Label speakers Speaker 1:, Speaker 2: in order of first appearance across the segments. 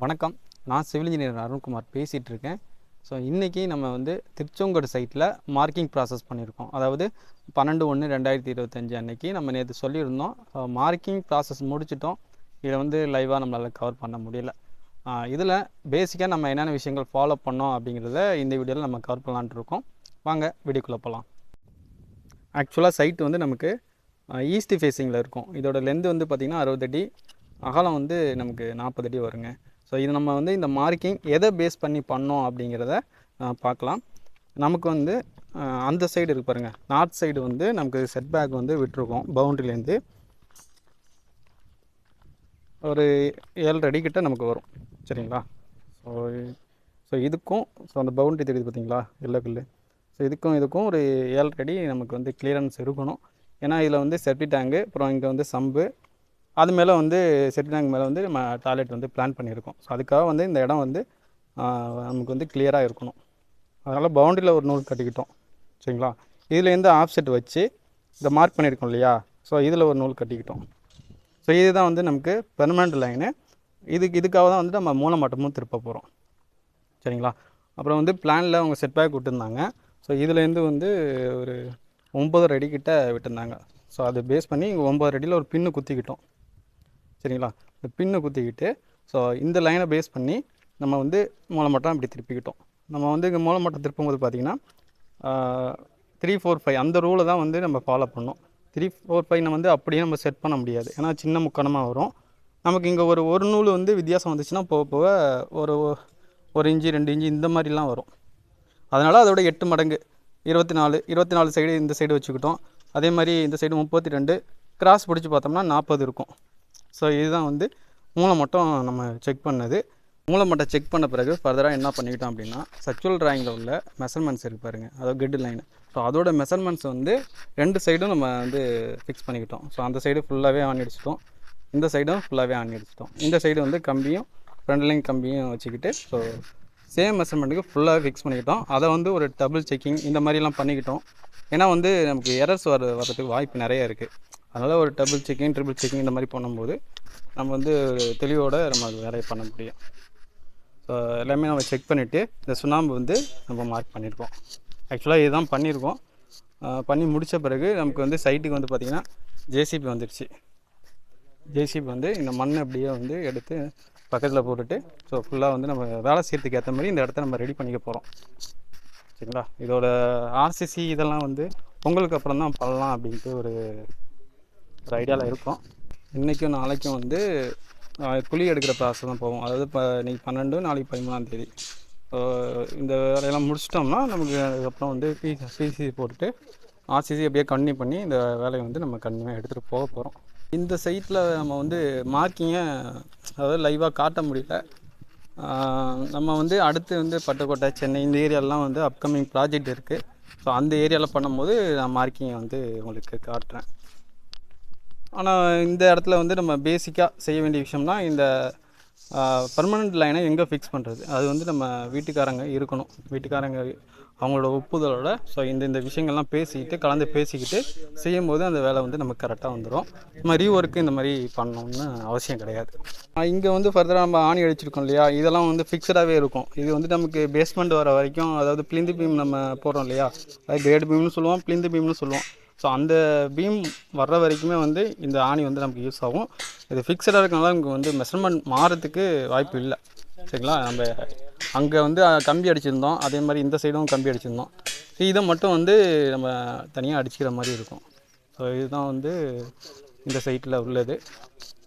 Speaker 1: வணக்கம். நான் civil engineer Arunkumar பேசிகிட்டு இருக்கேன். ஸோ இன்றைக்கி நம்ம வந்து திருச்செங்கோடு சைட்டில் மார்க்கிங் ப்ராசஸ் பண்ணியிருக்கோம். அதாவது 12/1/2025 அன்னைக்கு நம்ம நேற்று சொல்லியிருந்தோம். மார்க்கிங் ப்ராசஸ் முடிச்சிட்டோம். இதை வந்து லைவாக நம்மளால் கவர் பண்ண முடியல. இதில் பேசிக்காக நம்ம என்னென்ன விஷயங்கள் ஃபாலோ பண்ணோம் அப்படிங்கிறத இந்த வீடியோவில் நம்ம கவர் பண்ணலான்ட்டு இருக்கோம். வாங்க வீடியோக்குள்ளே போகலாம். ஆக்சுவலாக சைட்டு வந்து நமக்கு ஈஸ்ட் ஃபேஸிங்கில் இருக்கும். இதோட லென்த் வந்து பார்த்திங்கன்னா 60 அடி, அகலம் வந்து நமக்கு 40 அடி வருங்க. ஸோ இது நம்ம வந்து இந்த மார்க்கிங் எதை பேஸ் பண்ணி பண்ணோம் அப்படிங்கிறத பார்க்கலாம். நமக்கு வந்து அந்த சைடு இருக்கு பாருங்கள், நார்த் சைடு வந்து நமக்கு செட் பேக் வந்து விட்டுருக்கோம். பவுண்ட்ரிலேருந்து ஒரு 7 அடி கிட்ட நமக்கு வரும். சரிங்களா? ஸோ இதுக்கும் அந்த பவுண்ட்ரி தெரியுது பார்த்தீங்களா, எல்லோ கல். ஸோ இதுக்கும் ஒரு 7 அடி நமக்கு வந்து கிளியரன்ஸ் இருக்கணும். ஏன்னா இதில் வந்து செப்டி டேங்கு, அப்புறம் இங்கே வந்து சம்பு, அது மேலே வந்து செப்டி டேங்க் மேலே வந்து நம்ம டாய்லெட் வந்து பிளான் பண்ணியிருக்கோம். ஸோ அதுக்காக வந்து இந்த இடம் வந்து நமக்கு வந்து கிளியராக இருக்கணும். அதனால் பவுண்டரியில் ஒரு நூல் கட்டிக்கிட்டோம். சரிங்களா? இதுலேருந்து ஆஃப்செட் வச்சு இந்த மார்க் பண்ணியிருக்கோம் இல்லையா, ஸோ இதில் ஒரு நூல் கட்டிக்கிட்டோம். ஸோ இதுதான் வந்து நமக்கு பெர்மனண்ட் லைனு. இதுக்காக தான் வந்து நம்ம மூலமட்டமும் திருப்ப போகிறோம். சரிங்களா? அப்புறம் வந்து பிளானில் அவங்க செட் பேக் விட்டுருந்தாங்க. ஸோ இதுலேருந்து வந்து ஒரு 9 அடி கிட்ட விட்டுருந்தாங்க. ஸோ அதை பேஸ் பண்ணி 9 அடியில் ஒரு பின்னு குத்திக்கிட்டோம். சரிங்களா? இந்த பின்னை குத்திக்கிட்டு ஸோ இந்த லைனை பேஸ் பண்ணி நம்ம வந்து மூலமட்டம் இப்படி திருப்பிக்கிட்டோம். நம்ம வந்து இங்கே மூலமட்டம் திருப்பும்போது பார்த்திங்கன்னா 3, 4, 5 அந்த ரூலை தான் வந்து நம்ம ஃபாலோ பண்ணோம். 3, 4, 5 வந்து அப்படியே நம்ம செட் பண்ண முடியாது. ஏன்னா சின்ன முக்கணமாக வரும். நமக்கு இங்கே ஒரு நூல் வந்து வித்தியாசம் வந்துச்சுன்னா போக போக ஒரு இன்ச்சு 2 இன்ச்சு இந்த மாதிரிலாம் வரும். அதனால் அதோட 8 மடங்கு 24 சைடு இந்த சைடு வச்சுக்கிட்டோம். அதே மாதிரி இந்த சைடு 32, கிராஸ் பிடிச்சி பார்த்தோம்னா 40 இருக்கும். ஸோ இதுதான் வந்து மூலமட்டம் நம்ம செக் பண்ணது. மூலமட்டம் செக் பண்ண பிறகு ஃபர்தராக என்ன பண்ணிக்கிட்டோம் அப்படின்னா, சர்ச்சுவல் ட்ராயிங்கில் உள்ள மெஷர்மெண்ட்ஸ் இருக்கு பாருங்கள், அதாவது கெட் லைன். ஸோ அதோட மெஷர்மெண்ட்ஸ் வந்து 2 சைடும் நம்ம வந்து ஃபிக்ஸ் பண்ணிக்கிட்டோம். ஸோ அந்த சைடு ஃபுல்லாகவே ஆணி அடிச்சிட்டோம், இந்த சைடும் ஃபுல்லாகவே ஆணி அடிச்சிட்டோம். இந்த சைடு வந்து கம்பியும் ஃப்ரண்ட் லைன் கம்பியும் வச்சுக்கிட்டு ஸோ சேம் மெஷர்மெண்ட்டுக்கு ஃபுல்லாகவே ஃபிக்ஸ் பண்ணிக்கிட்டோம். அதை வந்து ஒரு டபுள் செக்கிங் இந்த மாதிரிலாம் பண்ணிக்கிட்டோம். ஏன்னா வந்து நமக்கு எரர்ஸ் வர்றதுக்கு வாய்ப்பு நிறைய இருக்குது. அதனால் ஒரு டபுள் செக்கிங், ட்ரிபிள் செக்கிங் இந்த மாதிரி பண்ணும்போது நம்ம வந்து தெளிவோடு நம்ம அது வேலையை பண்ண முடியும். ஸோ எல்லாமே நம்ம செக் பண்ணிவிட்டு இந்த சுண்ணாம்பு வந்து நம்ம மார்க் பண்ணியிருக்கோம். ஆக்சுவலாக இதுதான் பண்ணியிருக்கோம். பண்ணி முடித்த பிறகு நமக்கு வந்து சைட்டுக்கு வந்து பார்த்திங்கன்னா ஜேசிபி வந்துடுச்சு. ஜேசிபி வந்து இந்த மண் அப்படியே வந்து எடுத்து பக்கத்தில் போட்டுட்டு ஸோ ஃபுல்லாக வந்து நம்ம வேலை செய்யறதுக்கு ஏற்ற மாதிரி இந்த இடத்த நம்ம ரெடி பண்ணிக்க போகிறோம். சரிங்களா? இதோட ஆர்சிசி இதெல்லாம் வந்து பொங்கலுக்கு அப்புறம் தான் பண்ணலாம் அப்படின்ட்டு ஒரு ஐடியாவில் இருக்கும். இன்றைக்கும் நாளைக்கும் வந்து குழி எடுக்கிற ப்ராசஸ் தான் போவோம். அதாவது இப்போ இன்றைக்கி 12, நாளைக்கு 13ஆம் தேதி. இந்த வேலையெல்லாம் முடிச்சிட்டோம்னா நமக்கு அதுக்கப்புறம் வந்து பிசி போட்டுட்டு ஆர்சிசி அப்படியே கன்டினியூ பண்ணி இந்த வேலையை வந்து நம்ம கண்டினியூவாக எடுத்துகிட்டு போக போகிறோம். இந்த சைட்டில் நம்ம வந்து மார்க்கிங்கை அதாவது லைவாக காட்ட முடியல. நம்ம வந்து அடுத்து வந்து பட்டுக்கோட்டை, சென்னை இந்த ஏரியாலெலாம் வந்து அப்கமிங் ப்ராஜெக்ட் இருக்குது. ஸோ அந்த ஏரியாவில் பண்ணும்போது நான் மார்க்கிங்கை வந்து உங்களுக்கு காட்டுறேன். ஆனால் இந்த இடத்துல வந்து நம்ம பேசிக்காக செய்ய வேண்டிய விஷயம்னா இந்த பர்மனண்ட் லைனை எங்கே ஃபிக்ஸ் பண்ணுறது, அது வந்து நம்ம வீட்டுக்காரங்க இருக்கணும். வீட்டுக்காரங்க அவங்களோட ஒப்புதலோட ஸோ இந்த விஷயங்கள்லாம் கலந்து பேசிக்கிட்டு செய்யும்போது அந்த வேலை வந்து நமக்கு கரெக்டாக வந்துடும். நம்ம ரீஒர்க்கு இந்த மாதிரி பண்ணணும்னு அவசியம் கிடையாது. இங்கே வந்து ஃபர்தராக நம்ம ஆணி அடிச்சிருக்கோம் இல்லையா, இதெல்லாம் வந்து ஃபிக்ஸடாகவே இருக்கும். இது வந்து நமக்கு பேஸ்மெண்ட் வர வரைக்கும், அதாவது பிளிந்து பீம் நம்ம போடுறோம் இல்லையா, அது கிரேட் பீம்னு சொல்லுவோம், பிளிந்து பீம்னு சொல்லுவோம். ஸோ அந்த பீம் வர்ற வரைக்குமே வந்து இந்த ஆணி வந்து நமக்கு யூஸ் ஆகும். இது ஃபிக்ஸடாக இருக்கனால நமக்கு வந்து மெஷர்மெண்ட் மாறத்துக்கு வாய்ப்பு இல்லை. சரிங்களா? நம்ம அங்கே வந்து கம்பி அடிச்சிருந்தோம், அதே மாதிரி இந்த சைடும் கம்பி அடிச்சிருந்தோம். இதை மட்டும் வந்து நம்ம தனியாக அடிச்சுக்கிற மாதிரி இருக்கும். ஸோ இதுதான் வந்து இந்த சைட்டில் உள்ளது.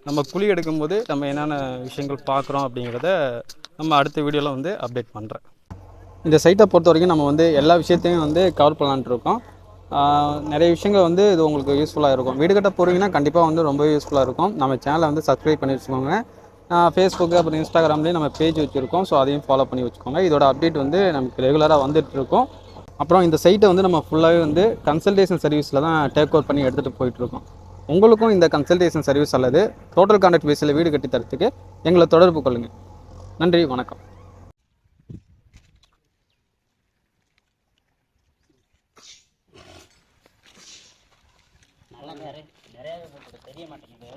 Speaker 1: நம்ம குழி எடுக்கும்போது நம்ம என்னென்ன விஷயங்கள் பார்க்குறோம் அப்படிங்கிறத நம்ம அடுத்த வீடியோவில் வந்து அப்டேட் பண்ணுறேன். இந்த சைட்டை பொறுத்த வரைக்கும் நம்ம வந்து எல்லா விஷயத்தையும் வந்து கவர் பண்ணலான்ட்டு இருக்கோம். நிறைய விஷயங்கள் வந்து இது உங்களுக்கு யூஸ்ஃபுல்லாக இருக்கும். வீடு கட்ட போகிறீங்கன்னா கண்டிப்பாக வந்து ரொம்ப யூஸ்ஃபுல்லாக இருக்கும். நம்ம சேனலை வந்து சப்ஸ்கிரைப் பண்ணி வச்சுக்கோங்க. ஃபேஸ்புக்கு அப்புறம் இன்ஸ்டாகிராம்லேயும் நம்ம பேஜ் வச்சுருக்கோம். ஸோ அதையும் ஃபாலோ பண்ணி வச்சுக்கோங்க. இதோட அப்டேட் வந்து நமக்கு ரெகுலராக வந்துட்டுருக்கோம். அப்புறம் இந்த சைட்டை வந்து நம்ம ஃபுல்லாகவே வந்து கன்சல்டேஷன் சர்வீஸில் தான் டேக் ஓவர் பண்ணி எடுத்துகிட்டு போயிட்டுருக்கோம். உங்களுக்கும் இந்த கன்சல்டேஷன் சர்வீஸ் அல்லது டோட்டல் கான்ட்ராக்ட் பேஸில் வீடு கட்டி தரத்துக்கு எங்களை தொடர்பு கொள்ளுங்கள். நன்றி, வணக்கம். நிறையாவே போட்டு தெரிய மாட்டேங்குது.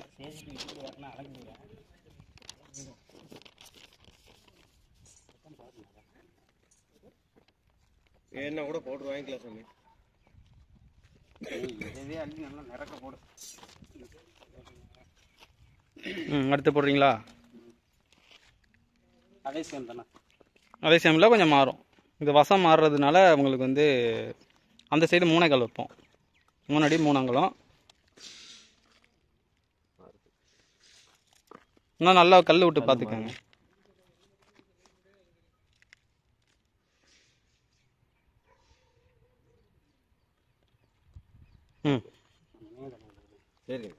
Speaker 2: என்ன கூட பவுடர் வாங்கிக்கலாம் சாமி.
Speaker 3: இதே அள்ளி நல்லா நிறக்க போடு.
Speaker 1: அடுத்து போடுறீங்களா?
Speaker 3: அதே சேம் தானே?
Speaker 1: அதே சேமில் கொஞ்சம் மாறும். இது வசம் மாறுறதுனால உங்களுக்கு வந்து அந்த சைடு 3 கால் வைப்போம். 3 அடி 3 அங்குலம். இன்னும் நல்லா கல் விட்டு பார்த்துக்கோங்க. ம்
Speaker 2: சரி.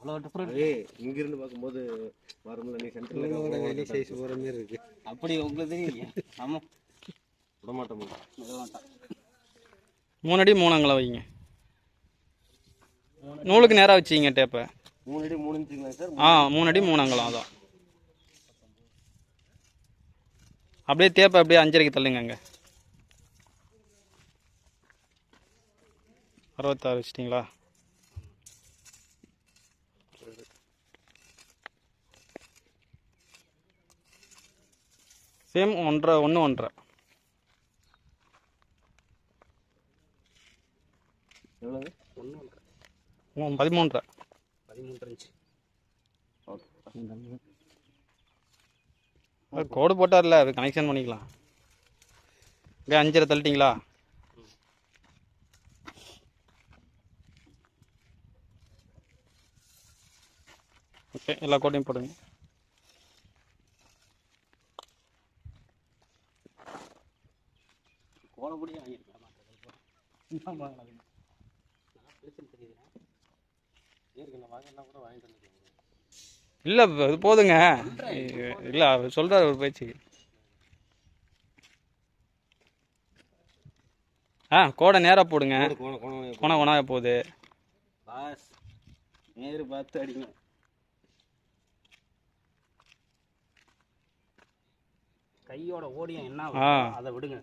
Speaker 3: அவ்வளோ டிஃப்ரெண்ட்.
Speaker 2: அதே இங்கிருந்து பார்க்கும்போது வரும்ல, நீ சென்டரில் வெளி சைஸ் போகிற மாதிரி இருக்கு.
Speaker 3: அப்படி உங்களுக்கு தெரியும். ஆமாம்,
Speaker 2: விடமாட்டோம்.
Speaker 1: 3 அடி 3 அங்குலம் வைங்க. நூலுக்கு நேராக வச்சிங்க டேப்பை.
Speaker 2: 3 அடி 3 இன்ச்சுங்களா சார்?
Speaker 1: 3 அடி 3 அங்குலம். அதான் அப்படியே தேப்பை அப்படியே 5.5க்கு தள்ளுங்க. அங்கே 66 வச்சிட்டிங்களா? சேம் 1.5 1.5.
Speaker 2: எவ்வளோங்க?
Speaker 1: 13.5.
Speaker 3: 13 இன்ச்சு.
Speaker 1: கோடு போட்டார்ல, அது கனெக்ஷன் பண்ணிக்கலாம். அப்படியே 5.5 தள்ளிட்டிங்களா? ஓகே, எல்லா கோட்டையும் போடுங்க.
Speaker 3: கோலப்படியே வாங்கியிருக்கலாம். தெரியுதுண்ணா, ஏற்கனவே வாங்கலாம் கூட வாங்கிட்டு வந்துருக்கீங்க.
Speaker 1: இல்லை, இது போதுங்க. இல்லை, அவர் சொல்கிறார் ஒரு பேச்சு. கோடை நேராக போடுங்க. கோண போகுது.
Speaker 3: பாஸ் நேரு பார்த்து அடிங்க. கையோட ஓடியம் என்ன அதை விடுங்க.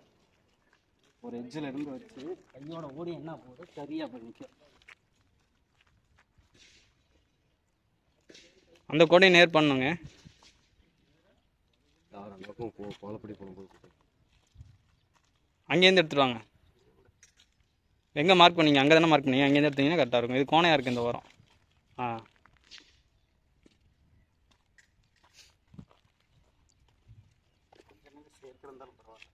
Speaker 3: ஒரு எட்ஜில் இருந்து வச்சு கையோட ஓடியம் என்ன போகுது சரியாக போய் நிற்கும்.
Speaker 1: அந்த கோடையை நேர் பண்ணுங்க.
Speaker 2: கோலப்படி போகும்போது
Speaker 1: அங்கேருந்து எடுத்துட்டு வாங்க. எங்கே மார்க் பண்ணீங்க? அங்கே தானே மார்க் பண்ணீங்க. அங்கேருந்து எடுத்தீங்கன்னா கரெக்டாக இருக்கும். இது கோணையாக இருக்குது இந்த வாரம்.
Speaker 3: சேர்த்து இருந்தாலும் பரவாயில்ல.